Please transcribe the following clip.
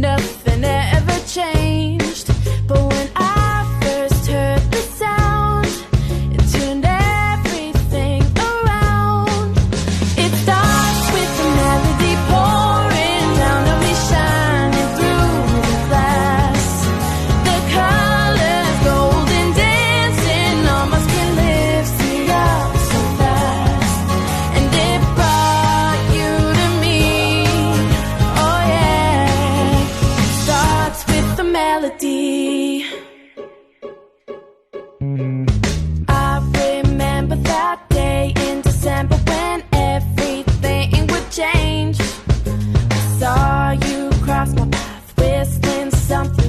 nothing ever changed. But when I first heard the sound, it turned everything around. It starts with the melody pouring down on me, shining through the glass. The colors golden dancing on my skin lifts me up so fast. And it brought you to me. Oh yeah, it starts with the melody. I remember that day in December when everything would change. I saw you cross my path, whistling something